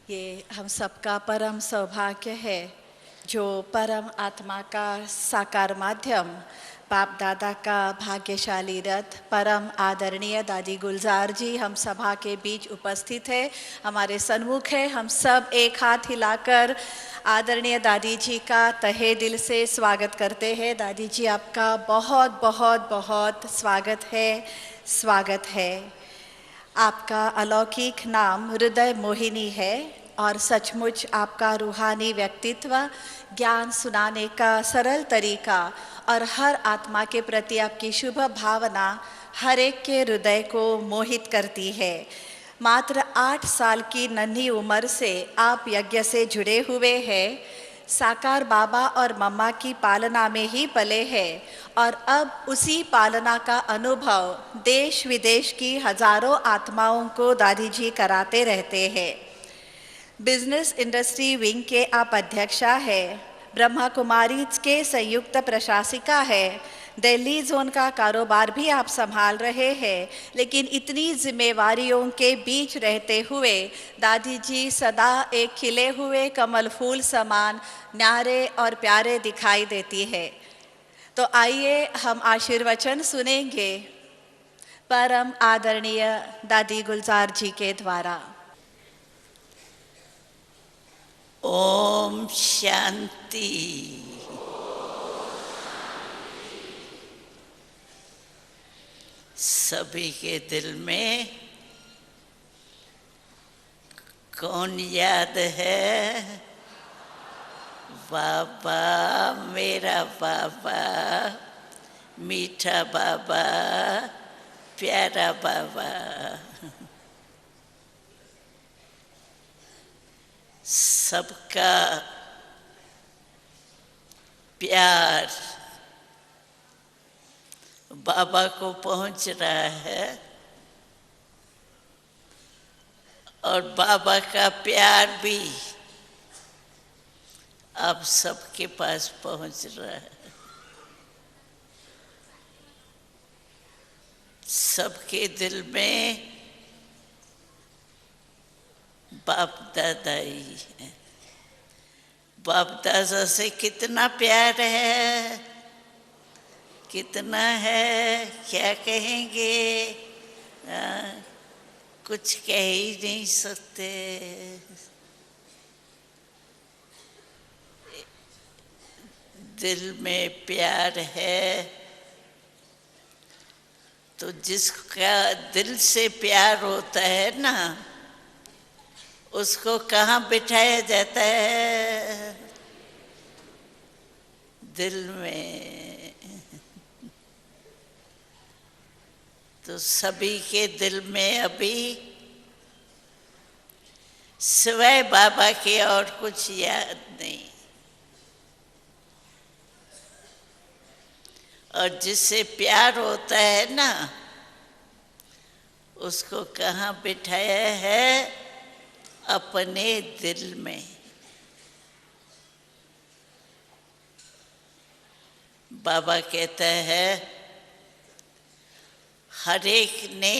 ये हम सबका परम सौभाग्य है जो परम आत्मा का साकार माध्यम बाप दादा का भाग्यशाली रथ परम आदरणीय दादी गुलजार जी हम सभा के बीच उपस्थित है, हमारे सन्मुख है। हम सब एक हाथ हिलाकर आदरणीय दादी जी का तहे दिल से स्वागत करते हैं। दादी जी आपका बहुत बहुत बहुत स्वागत है। आपका अलौकिक नाम हृदय मोहिनी है और सचमुच आपका रूहानी व्यक्तित्व, ज्ञान सुनाने का सरल तरीका और हर आत्मा के प्रति आपकी शुभ भावना हर एक के हृदय को मोहित करती है। मात्र 8 साल की नन्ही उम्र से आप यज्ञ से जुड़े हुए हैं, साकार बाबा और मम्मा की पालना में ही पले हैं और अब उसी पालना का अनुभव देश विदेश की हजारों आत्माओं को दादी जी कराते रहते हैं। बिजनेस इंडस्ट्री विंग के आप अध्यक्षा है, ब्रह्मा कुमारी के संयुक्त प्रशासिका है, दिल्ली जोन का कारोबार भी आप संभाल रहे हैं। लेकिन इतनी जिम्मेवारियों के बीच रहते हुए दादी जी सदा एक खिले हुए कमल फूल समान न्यारे और प्यारे दिखाई देती है। तो आइए हम आशीर्वचन सुनेंगे परम आदरणीय दादी गुलजार जी के द्वारा। ओम शांति। सभी के दिल में कौन याद है? बाबा, मेरा बाबा, मीठा बाबा, प्यारा बाबा। सबका प्यार बाबा को पहुंच रहा है और बाबा का प्यार भी अब सबके पास पहुंच रहा है। सबके दिल में बाप दादा ही है। बाप दादा से कितना प्यार है, कितना है, क्या कहेंगे? कुछ कह ही नहीं सकते। दिल में प्यार है तो जिसका दिल से प्यार होता है ना, उसको कहाँ बिठाया जाता है? दिल में। तो सभी के दिल में अभी सिवाय बाबा के और कुछ याद नहीं। और जिससे प्यार होता है ना, उसको कहाँ बिठाया है? अपने दिल में। बाबा कहता है हर एक ने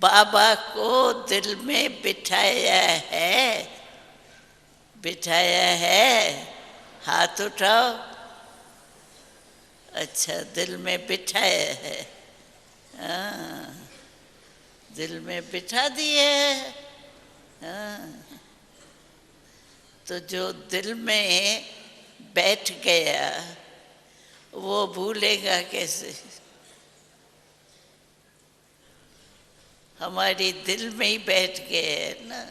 बाबा को दिल में बिठाया है। बिठाया है? हाथ उठाओ। अच्छा, दिल में बिठाया है। हाँ, दिल में बिठा दिए। हाँ, तो जो दिल में बैठ गया वो भूलेगा कैसे? हमारे दिल में ही बैठ गए है ना।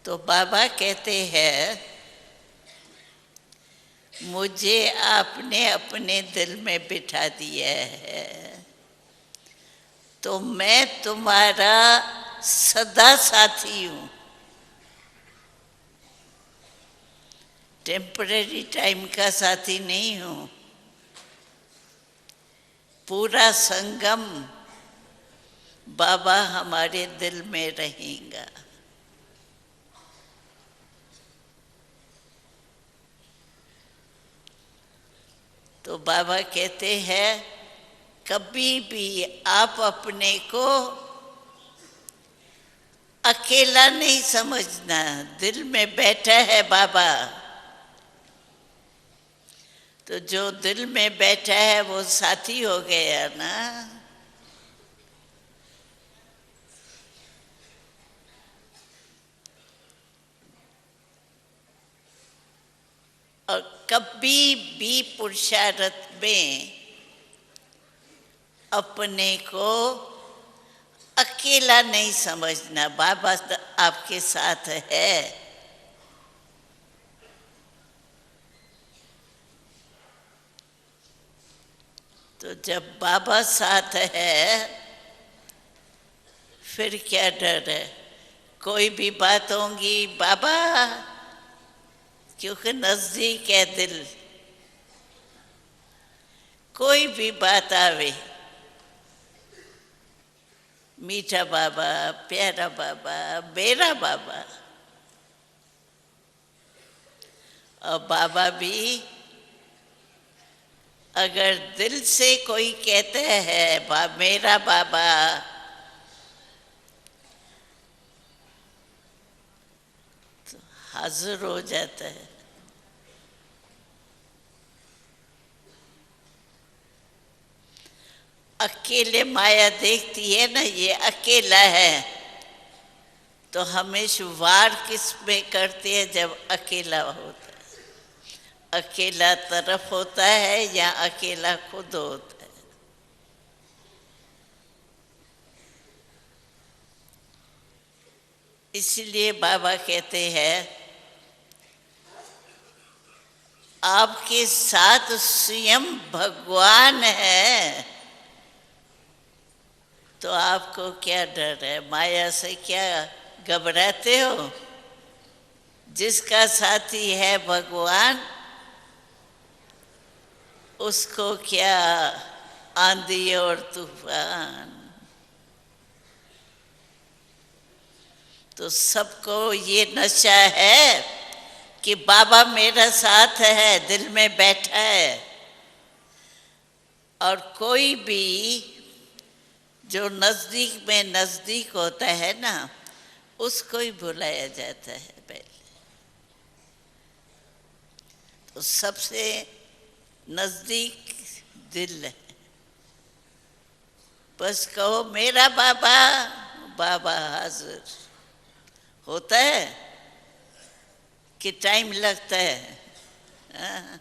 तो बाबा कहते हैं मुझे आपने अपने दिल में बिठा दिया है तो मैं तुम्हारा सदा साथी हूँ। टेम्पररी टाइम का साथी नहीं हूँ। पूरा संगम बाबा हमारे दिल में रहेगा। तो बाबा कहते हैं कभी भी आप अपने को अकेला नहीं समझना। दिल में बैठा है बाबा, तो जो दिल में बैठा है वो साथी हो गया ना। और कभी भी पुरुषार्थ में अपने को अकेला नहीं समझना। बाबा आपके साथ है। तो जब बाबा साथ है फिर क्या डर है? कोई भी बात होगी बाबा, क्योंकि नजदीक है दिल। कोई भी बात आवे, मीठा बाबा, प्यारा बाबा, मेरा बाबा। और बाबा भी अगर दिल से कोई कहता है मेरा बाबा, तो हाजिर हो जाता है। अकेले माया देखती है ना, ये अकेला है, तो हमेशा वार किस में करती है? जब अकेला होता है। अकेला तरफ होता है या अकेला खुद होता है? इसलिए बाबा कहते हैं आपके साथ स्वयं भगवान है, तो आपको क्या डर है? माया से क्या घबराते हो? जिसका साथी है भगवान, उसको क्या आंधी और तूफान। तो सबको ये नशा है कि बाबा मेरा साथ है, दिल में बैठा है। और कोई भी जो नजदीक में नजदीक होता है ना, उसको ही बुलाया जाता है पहले। तो सबसे नजदीक दिल है। बस कहो मेरा बाबा, बाबा हाजिर होता है कि टाइम लगता है? हाँ?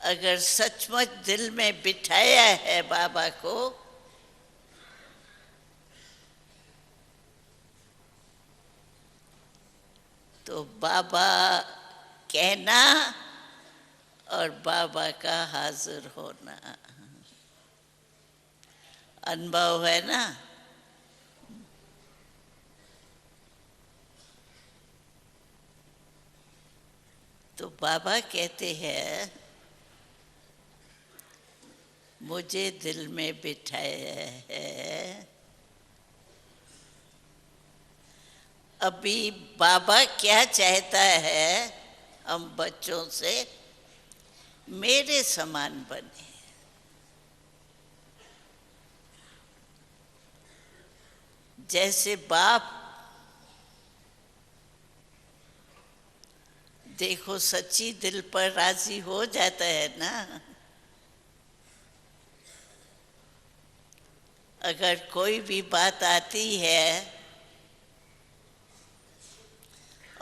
अगर सचमुच दिल में बिठाया है बाबा को, तो बाबा कहना और बाबा का हाजिर होना अनुभव है ना। तो बाबा कहते हैं मुझे दिल में बिठाया है। अभी बाबा क्या चाहता है हम बच्चों से? मेरे समान बने। जैसे बाप देखो सच्ची दिल पर राजी हो जाता है ना। अगर कोई भी बात आती है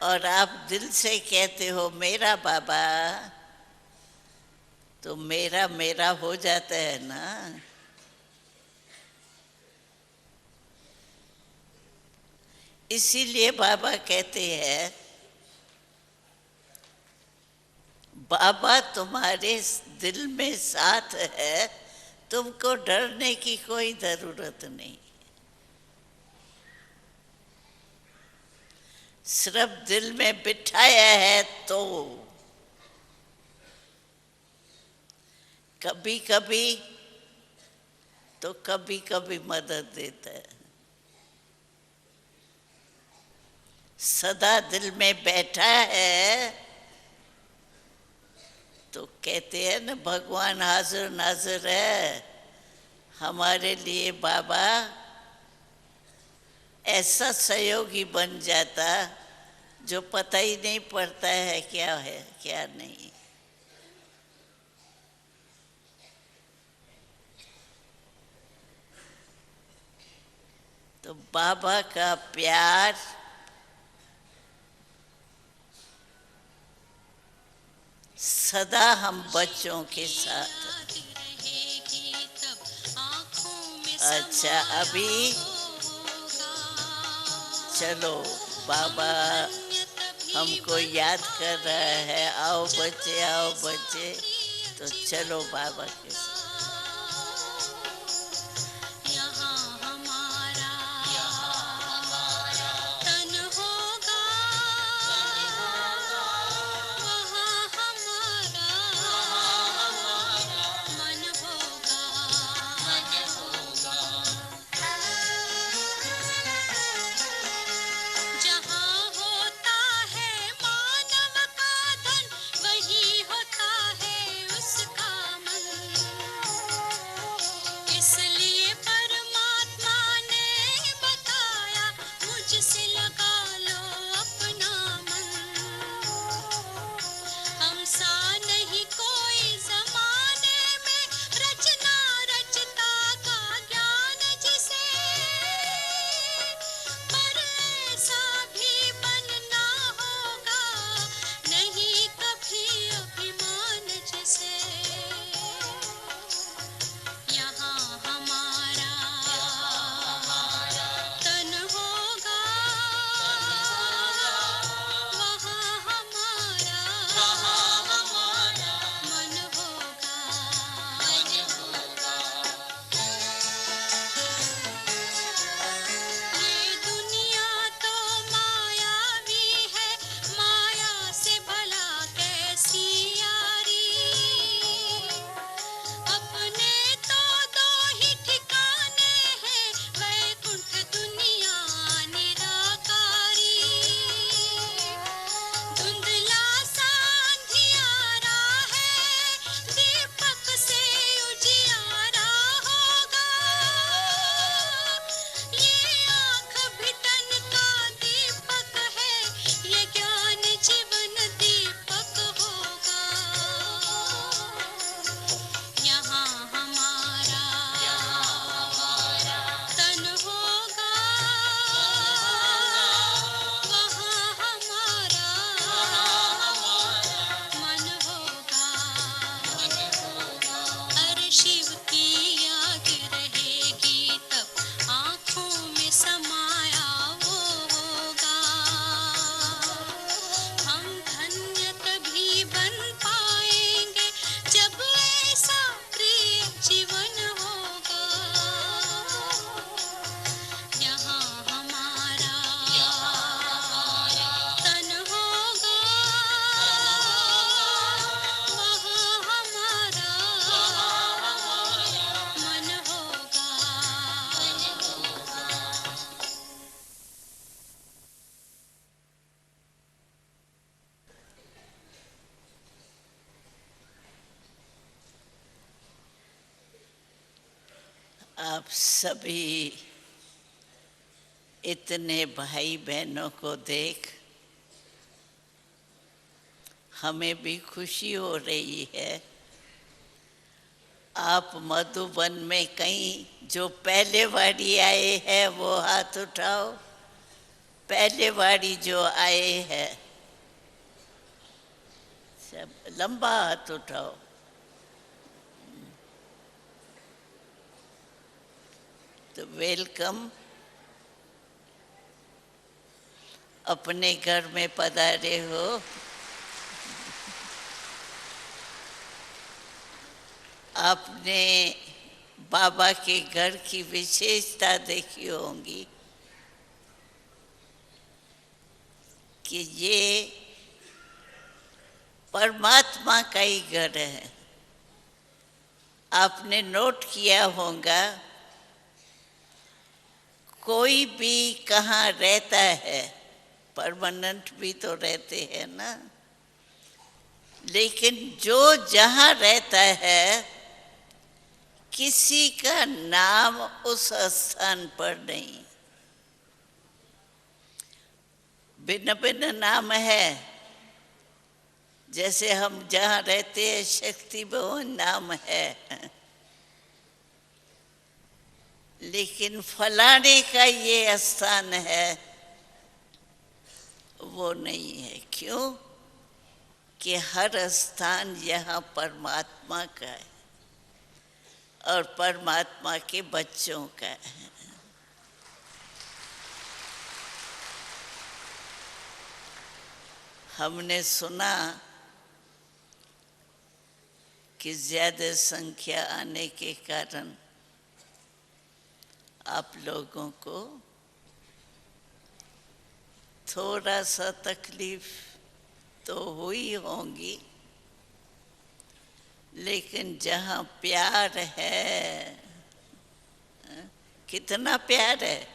और आप दिल से कहते हो मेरा बाबा, तो मेरा मेरा हो जाता है ना। इसीलिए बाबा कहते हैं बाबा तुम्हारे दिल में साथ है, तुमको डरने की कोई जरूरत नहीं। सिर्फ दिल में बिठाया है तो कभी कभी तो कभी कभी मदद देता है। सदा दिल में बैठा है कहते हैं ना, भगवान हाजिर नाजिर है। हमारे लिए बाबा ऐसा सहयोगी बन जाता जो पता ही नहीं पड़ता है क्या नहीं। तो बाबा का प्यार सदा हम बच्चों के साथ। अच्छा, अभी चलो, बाबा हमको याद कर रहा है, आओ बच्चे आओ बच्चे, तो चलो बाबा के साथ। आप सभी इतने भाई बहनों को देख हमें भी खुशी हो रही है। आप मधुबन में कहीं जो पहले बारी आए हैं वो हाथ उठाओ। पहले बारी जो आए हैं सब लंबा हाथ उठाओ। तो वेलकम। अपने घर में पधारे हो। आपने बाबा के घर की विशेषता देखी होंगी कि ये परमात्मा का ही घर है। आपने नोट किया होगा कोई भी कहाँ रहता है, परमानेंट भी तो रहते हैं ना, लेकिन जो जहाँ रहता है किसी का नाम उस स्थान पर नहीं, भिन्न भिन्न नाम है। जैसे हम जहाँ रहते हैं शक्ति भवन नाम है, लेकिन फलाने का ये स्थान है वो नहीं है। क्यों? कि हर स्थान यहाँ परमात्मा का है और परमात्मा के बच्चों का है। हमने सुना कि ज़्यादा संख्या आने के कारण आप लोगों को थोड़ा सा तकलीफ तो हुई होंगी, लेकिन जहाँ प्यार है, कितना प्यार है,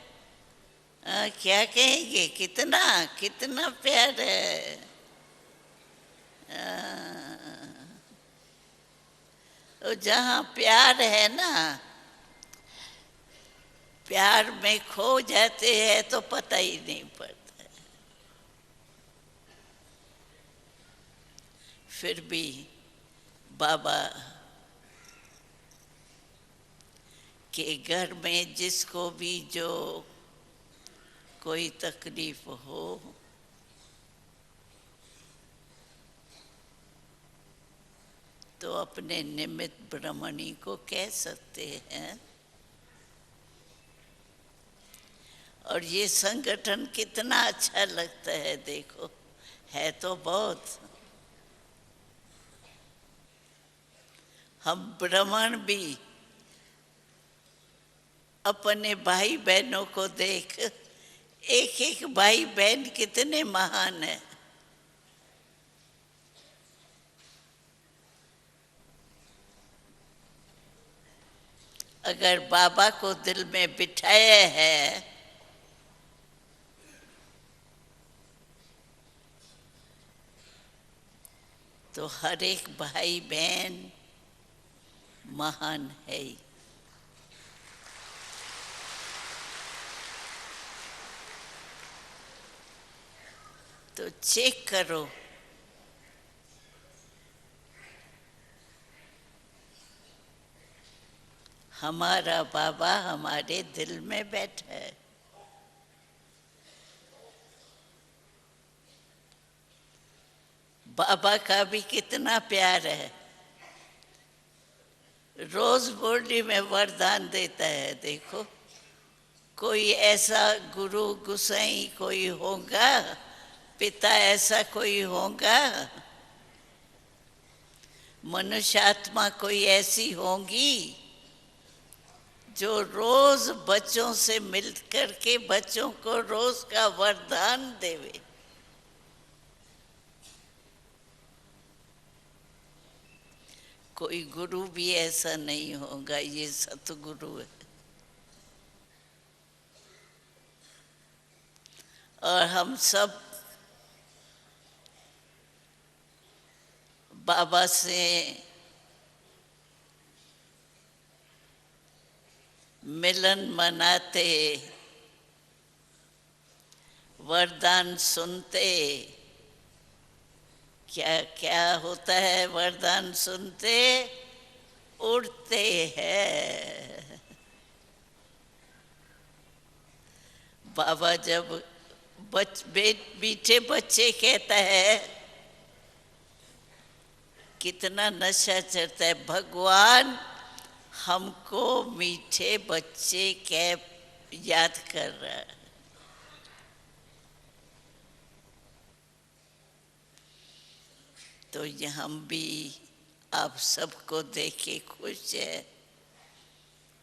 क्या कहेंगे, कितना कितना प्यार है। तो जहाँ प्यार है ना, प्यार में खो जाते हैं तो पता ही नहीं पड़ता। फिर भी बाबा के घर में जिसको भी जो कोई तकलीफ हो, तो अपने निमित्त ब्रह्मणी को कह सकते हैं। और ये संगठन कितना अच्छा लगता है, देखो, है तो बहुत। हम ब्राह्मण भी अपने भाई बहनों को देख, एक एक भाई बहन कितने महान है। अगर बाबा को दिल में बिठाया है तो हर एक भाई बहन महान है। तो चेक करो, हमारा बाबा हमारे दिल में बैठा है। बाबा का भी कितना प्यार है, रोज मुरली में वरदान देता है। देखो, कोई ऐसा गुरु गुसाई कोई होगा, पिता ऐसा कोई होगा, मनुष्य आत्मा कोई ऐसी होगी जो रोज बच्चों से मिल करके बच्चों को रोज का वरदान देवे। कोई गुरु भी ऐसा नहीं होगा, ये सतगुरु है। और हम सब बाबा से मिलन मनाते, वरदान सुनते। क्या क्या होता है वरदान सुनते? उड़ते हैं। बाबा जब मीठे बच्चे कहता है, कितना नशा चढ़ता है। भगवान हमको मीठे बच्चे कह याद कर रहा है। तो ये हम भी आप सबको देखे खुश है,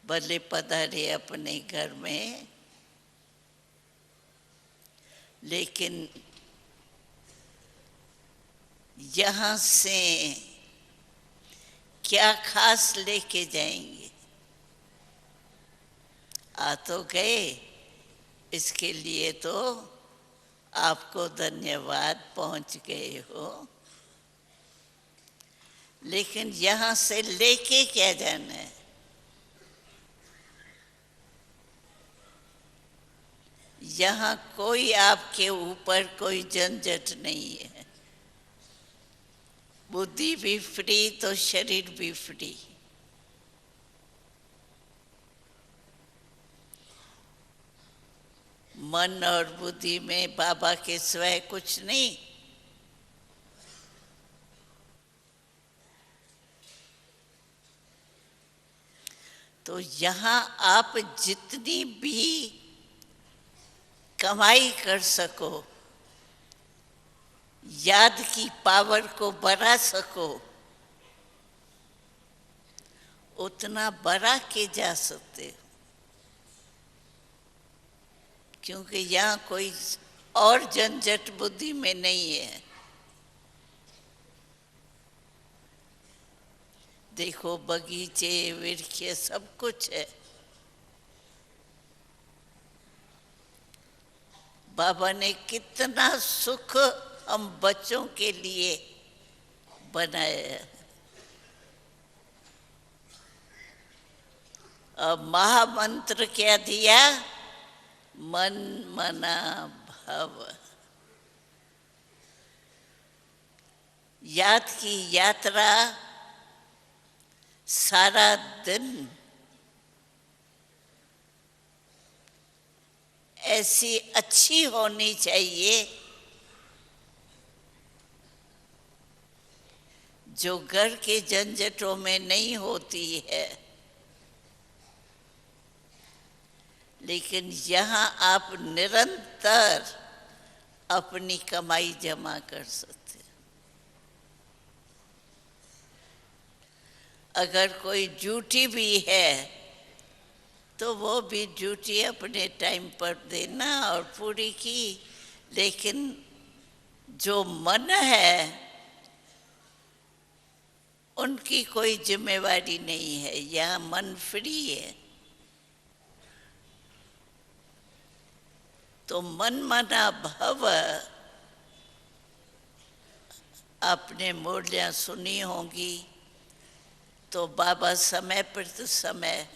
भले पधारे अपने घर में, लेकिन यहाँ से क्या खास लेके जाएंगे? आ तो गए, इसके लिए तो आपको धन्यवाद, पहुँच गए हो। लेकिन यहाँ से लेके क्या जाना है? यहाँ कोई आपके ऊपर कोई झंझट नहीं है। बुद्धि भी फ्री तो शरीर भी फ्री। मन और बुद्धि में बाबा के सिवाय कुछ नहीं। तो यहाँ आप जितनी भी कमाई कर सको, याद की पावर को बढ़ा सको, उतना बढ़ा के जा सकते हो, क्योंकि यहाँ कोई और झंझट बुद्धि में नहीं है। देखो बगीचे, वृक्ष, सब कुछ है। बाबा ने कितना सुख हम बच्चों के लिए बनाया है। अब महामंत्र क्या दिया? मन मना भव। याद की यात्रा सारा दिन ऐसी अच्छी होनी चाहिए जो घर के झंझटों में नहीं होती है। लेकिन यहाँ आप निरंतर अपनी कमाई जमा कर सकते हैं। अगर कोई ड्यूटी भी है तो वो भी ड्यूटी अपने टाइम पर देना और पूरी की। लेकिन जो मन है उनकी कोई जिम्मेवारी नहीं है। यहाँ मन फ्री है। तो मन मना भव आपने मूर्तियाँ सुनी होंगी। तो बाबा समय पर समय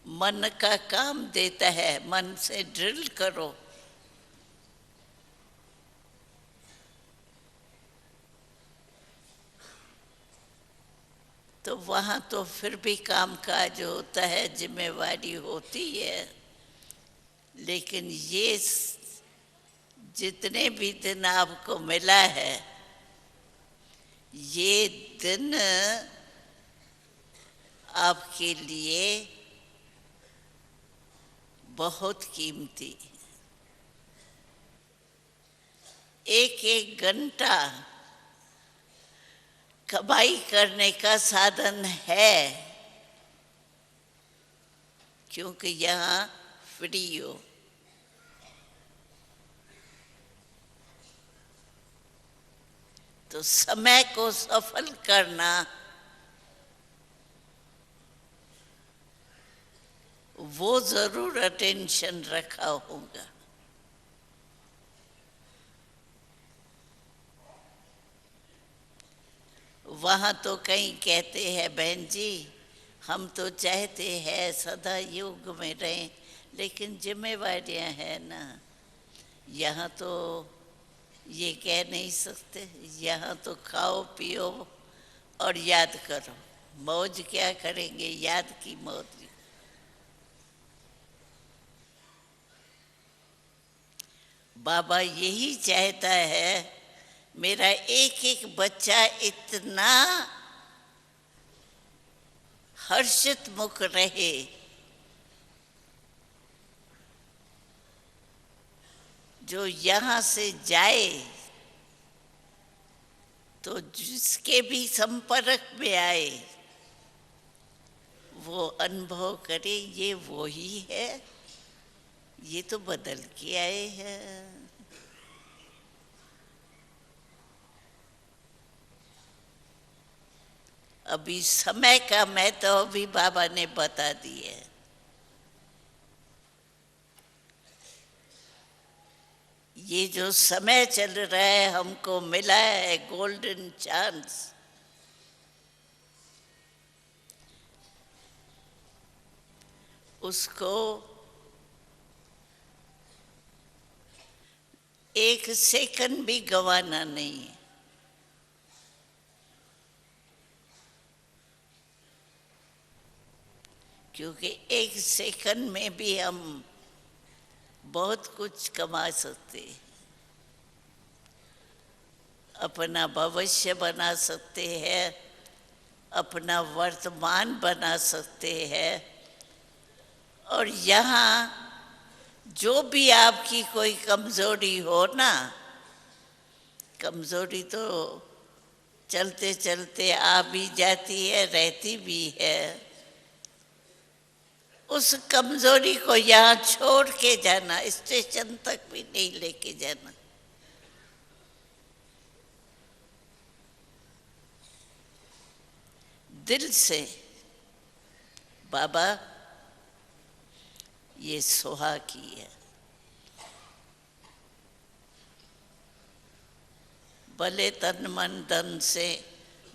मन का काम देता है। मन से ड्रिल करो। तो वहाँ तो फिर भी काम काज होता है, जिम्मेवारी होती है। लेकिन ये जितने भी दिन आपको मिला है, ये दिन आपके लिए बहुत कीमती। एक एक घंटा कमाई करने का साधन है, क्योंकि यहाँ फ्री हो। तो समय को सफल करना वो जरूर अटेंशन रखा होगा। वहाँ तो कई कहते हैं बहन जी हम तो चाहते हैं सदा युग में रहें, लेकिन जिम्मेवारियाँ हैं ना। यहाँ तो ये कह नहीं सकते। यहाँ तो खाओ पियो और याद करो। मौज क्या करेंगे, याद की मौज। बाबा यही चाहता है मेरा एक एक बच्चा इतना हर्षित मुख रहे, जो यहाँ से जाए तो जिसके भी संपर्क में आए वो अनुभव करे ये वो ही है, ये तो बदल के आए हैं। अभी समय का महत्व भी बाबा ने बता दिया है। ये जो समय चल रहा है हमको मिला है गोल्डन चांस, उसको एक सेकंड भी गंवाना नहीं है। क्योंकि एक सेकंड में भी हम बहुत कुछ कमा सकते हैं, अपना भविष्य बना सकते हैं, अपना वर्तमान बना सकते हैं। और यहाँ जो भी आपकी कोई कमज़ोरी हो ना, कमज़ोरी तो चलते चलते आ भी जाती है, रहती भी है। उस कमज़ोरी को यहाँ छोड़ के जाना, स्टेशन तक भी नहीं लेके जाना। दिल से बाबा ये सुहा की है, भले तन मन धन से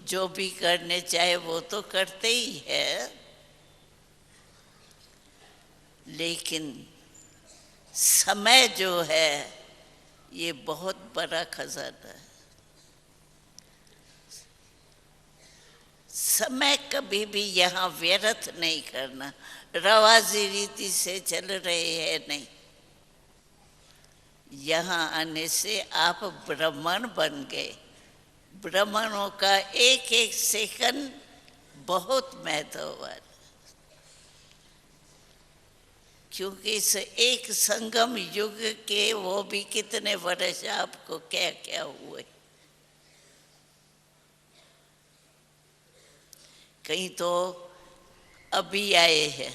जो भी करने चाहे वो तो करते ही है, लेकिन समय जो है ये बहुत बड़ा खजाना है। समय कभी भी यहाँ व्यर्थ नहीं करना, रवाजी रीति से चल रहे हैं नहीं। यहाँ आने से आप ब्राह्मण बन गए। ब्राह्मणों का एक एक सेकंड बहुत महत्ववान, क्योंकि इस एक संगम युग के वो भी कितने वर्ष आपको क्या क्या हुए। कहीं तो अभी आए हैं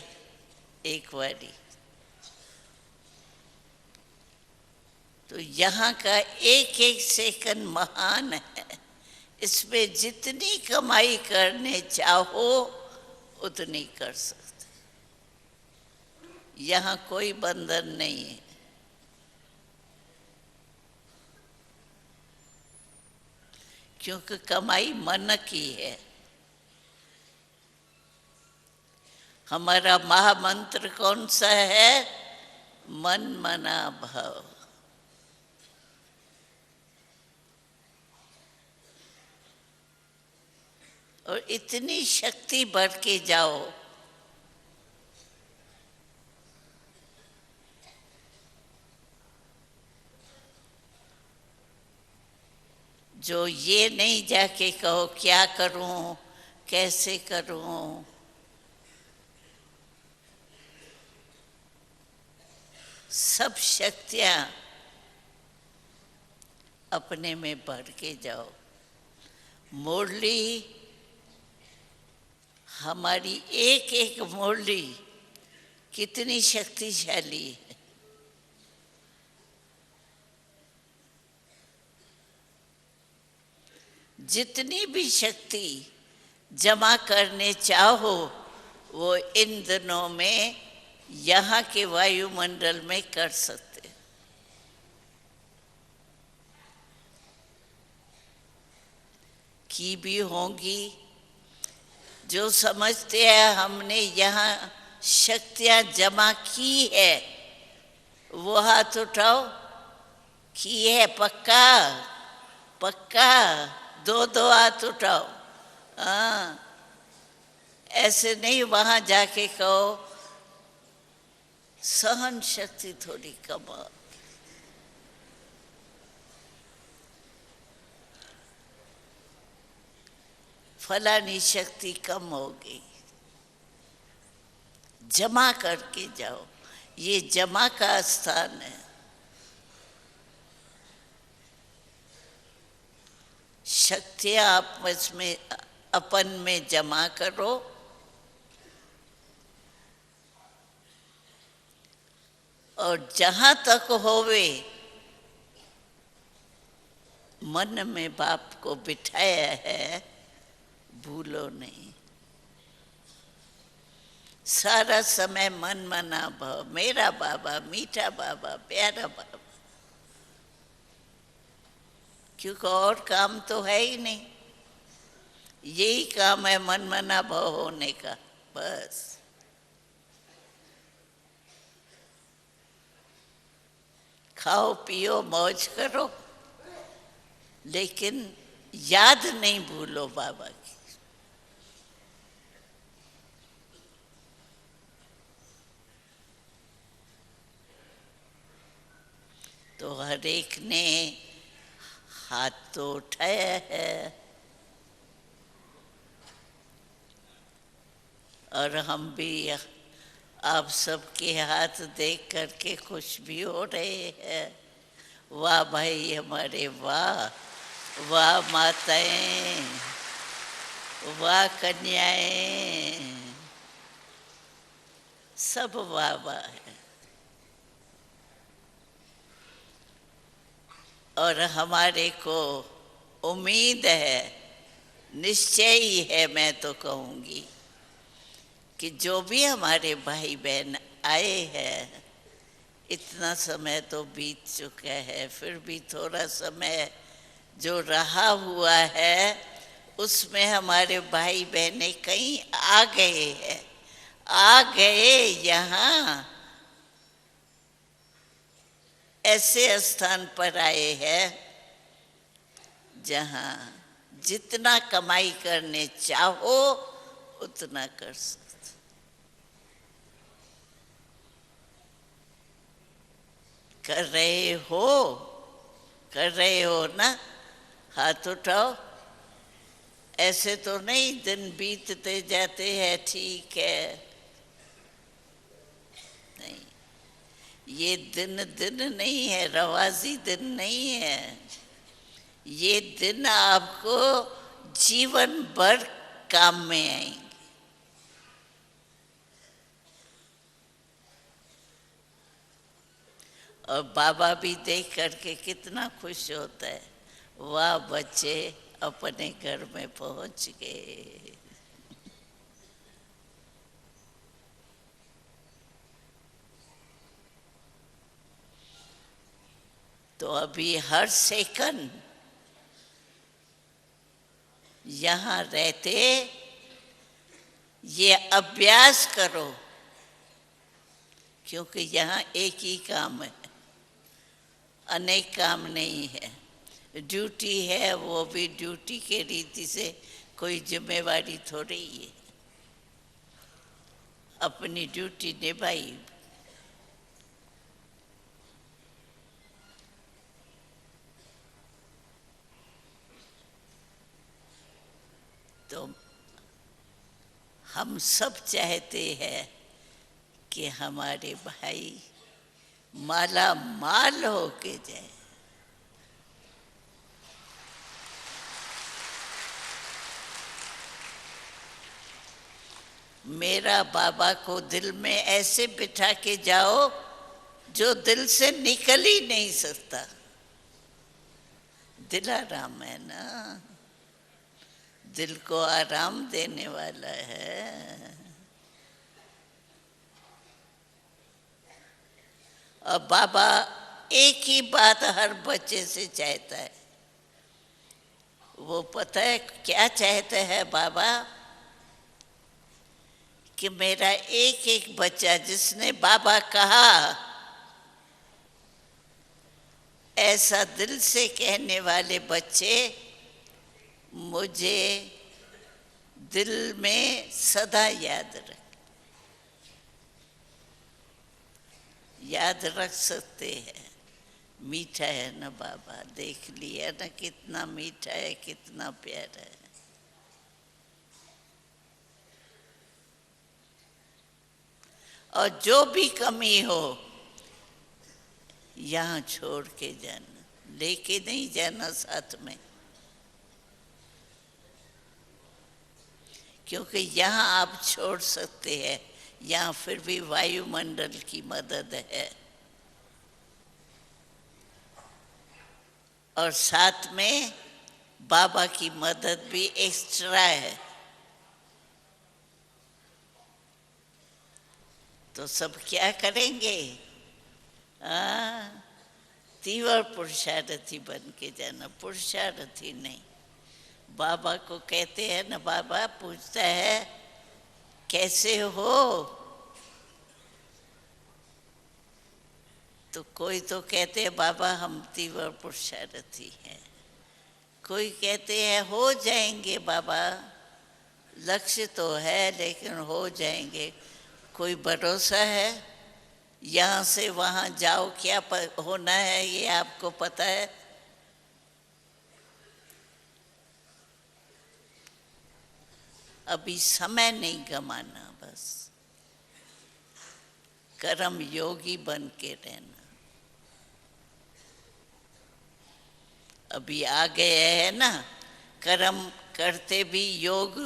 एक बारी, तो यहाँ का एक एक सेकंड महान है। इसमें जितनी कमाई करने चाहो उतनी कर सकते, यहाँ कोई बंधन नहीं है। क्योंकि कमाई मन की है। हमारा महामंत्र कौन सा है? मन मना भाव। और इतनी शक्ति बढ़ के जाओ, जो ये नहीं जाके कहो क्या करूं, कैसे करूं। सब शक्तियां अपने में भर के जाओ। मुरली, हमारी एक एक मुरली कितनी शक्तिशाली है। जितनी भी शक्ति जमा करने चाहो वो इन दिनों में यहाँ के वायुमंडल में कर सकते। की भी होंगी। जो समझते हैं हमने यहाँ शक्तियाँ जमा की है वो हाथ उठाओ। की है पक्का? पक्का? दो दो हाथ उठाओ। हाँ, ऐसे नहीं वहाँ जाके कहो सहन शक्ति थोड़ी कम, फलानी शक्ति कम होगी। जमा करके जाओ, ये जमा का स्थान है। शक्तियाँ आपस में अपन में जमा करो, और जहाँ तक होवे मन में बाप को बिठाया है भूलो नहीं। सारा समय मन मना भाव, मेरा बाबा, मीठा बाबा, प्यारा बाबा। क्योंकि और काम तो है ही नहीं, यही काम है मन मना भाव होने का, बस। खाओ पियो मौज करो, लेकिन याद नहीं भूलो बाबा की। तो हर एक ने हाथ तो उठाया है, और हम भी आप सबके हाथ देख करके खुश भी हो रहे हैं। वाह भाई हमारे, वाह वाह माताएं, वाह कन्याएं, सब वाह वाह है। और हमारे को उम्मीद है, निश्चय ही है, मैं तो कहूँगी कि जो भी हमारे भाई बहन आए हैं, इतना समय तो बीत चुका है, फिर भी थोड़ा समय जो रहा हुआ है उसमें हमारे भाई बहनें कहीं आ गए हैं, आ गए यहाँ ऐसे स्थान पर आए हैं जहाँ जितना कमाई करने चाहो उतना कर सकते। कर रहे हो ना? हाथ उठाओ। ऐसे तो नहीं दिन बीतते जाते हैं, ठीक है, नहीं, ये दिन दिन नहीं है, रवाजी दिन नहीं है, ये दिन आपको जीवन भर काम में आएंगे। और बाबा भी देख करके कितना खुश होता है, वाह बच्चे अपने घर में पहुंच गए। तो अभी हर सेकंड यहाँ रहते ये अभ्यास करो, क्योंकि यहाँ एक ही काम है, अनेक काम नहीं है। ड्यूटी है, वो भी ड्यूटी के रीति से, कोई जिम्मेवारी थोड़ी है, अपनी ड्यूटी निभाई। तो हम सब चाहते हैं कि हमारे भाई माला माल होके जाए। मेरा बाबा को दिल में ऐसे बिठा के जाओ जो दिल से निकल ही नहीं सकता। दिल आराम है ना, दिल को आराम देने वाला है। और बाबा एक ही बात हर बच्चे से चाहता है। वो पता है क्या चाहता है बाबा? कि मेरा एक एक बच्चा जिसने बाबा कहा, ऐसा दिल से कहने वाले बच्चे मुझे दिल में सदा याद रख सकते हैं। मीठा है ना बाबा, देख लिया ना कितना मीठा है, कितना प्यारा है। और जो भी कमी हो यहाँ छोड़ के जाना, लेके नहीं जाना साथ में, क्योंकि यहाँ आप छोड़ सकते हैं, यहाँ फिर भी वायुमंडल की मदद है। और साथ में बाबा की मदद भी एक्स्ट्रा है। तो सब क्या करेंगे? तीव्र पुरुषार्थी बन के जाना, पुरुषार्थी नहीं। बाबा को कहते हैं ना, बाबा पूछता है कैसे हो? तो कोई तो कहते हैं बाबा हम तीव्र पुरुषार्थी हैं, कोई कहते हैं हो जाएंगे बाबा, लक्ष्य तो है लेकिन हो जाएंगे। कोई भरोसा है? यहाँ से वहाँ जाओ क्या होना है ये आपको पता है? अभी समय नहीं गमाना, बस कर्म योगी बन के रहना। अभी आ गए है ना, कर्म करते भी योग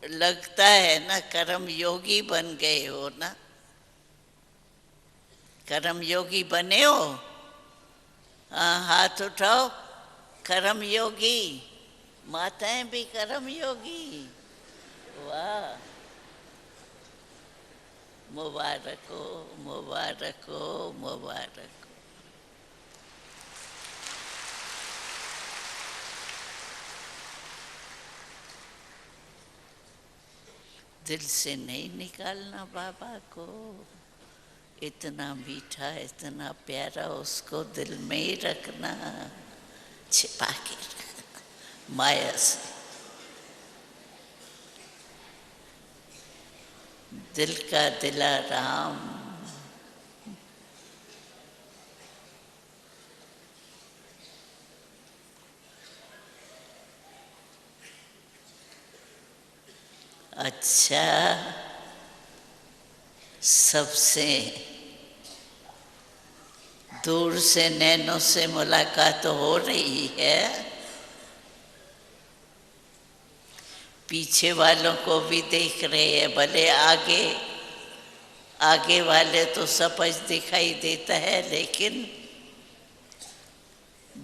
लगता है ना, कर्म योगी बन गए हो ना, कर्म योगी बने हो? हाँ हाथ उठाओ। कर्म योगी, माताएं भी कर्म योगी, वाह, मुबारक हो, मुबारक हो, मुबारक हो। दिल से नहीं निकालना बाबा को, इतना मीठा इतना प्यारा उसको दिल में ही रखना, छिपा के रखना माया से। दिल का दिलाराम, अच्छा सबसे दूर से नैनों से मुलाकात हो रही है, पीछे वालों को भी देख रहे हैं, भले आगे आगे वाले तो सब दिखाई देता है लेकिन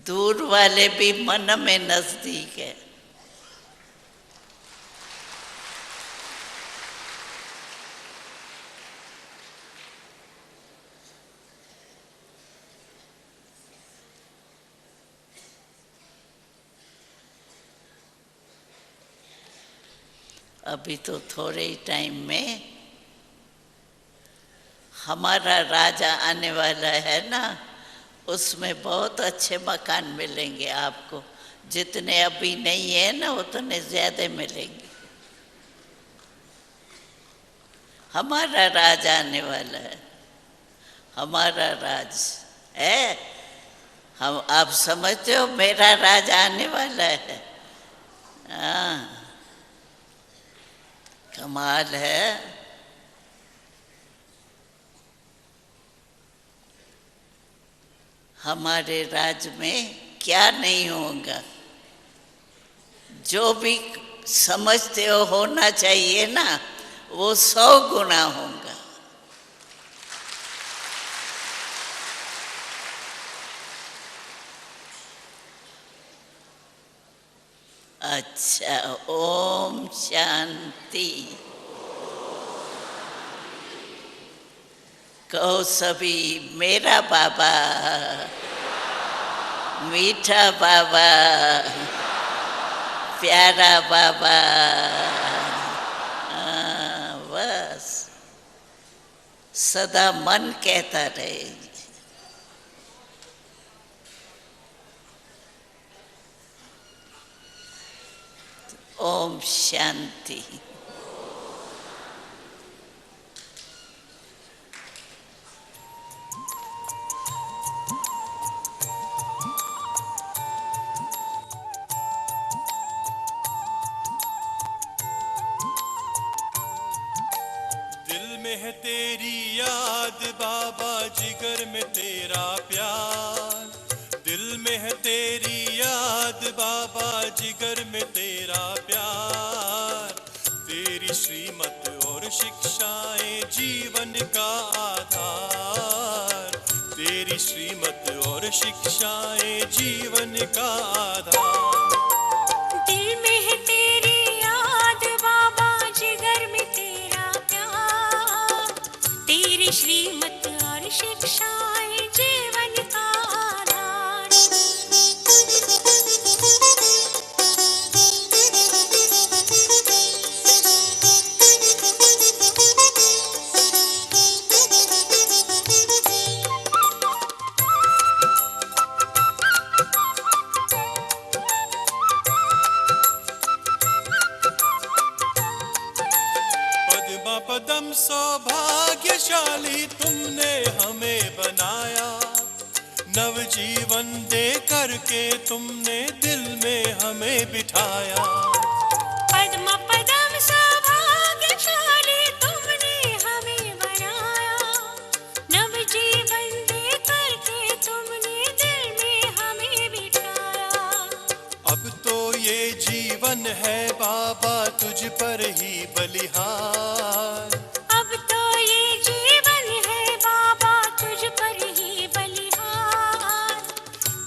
दूर वाले भी मन में नजदीक है। अभी तो थोड़े ही टाइम में हमारा राजा आने वाला है ना, उसमें बहुत अच्छे मकान मिलेंगे आपको, जितने अभी नहीं है ना उतने ज्यादा मिलेंगे। हमारा राज आने वाला है, हमारा राज है, हम आप समझते हो मेरा राज आने वाला है। हाँ कमाल है। हमारे राज में क्या नहीं होगा, जो भी समझते हो होना चाहिए ना वो 100 गुना होगा। अच्छा, ओम शांति। कहो सभी मेरा बाबा, मीठा बाबा, प्यारा बाबा। बस सदा मन कहता रहे। ओम शांति। दिल में है तेरी याद बाबा, जिगर में तेरा प्यार। दिल में है तेरी याद बाबा, जिगर में तेरा प्यार। तेरी श्रीमत और शिक्षाएं जीवन का आधार। तेरी श्रीमत और शिक्षाएं जीवन का आधार। दिल में है तेरी याद बाबा, जिगर में तेरा प्यार। तेरी श्रीमत और शिक्षाएं जीवन का आधार। परम सौभाग्यशाली तुमने हमें बनाया, नवजीवन दे करके तुमने दिल में हमें बिठाया। पद्म पदम सौभाग्यशाली तुमने हमें बनाया, नवजीवन दे करके तुमने दिल में हमें बिठाया। अब तो ये जीवन है बाबा तुझ पर ही बलिहार, अब तो ये जीवन है बाबा तुझ पर ही बलिहार।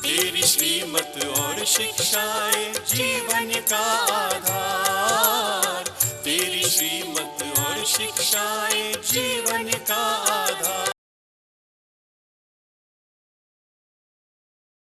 तेरी श्रीमत और शिक्षाएं जीवन का आधार, तेरी श्रीमत और शिक्षाएं जीवन का आधार।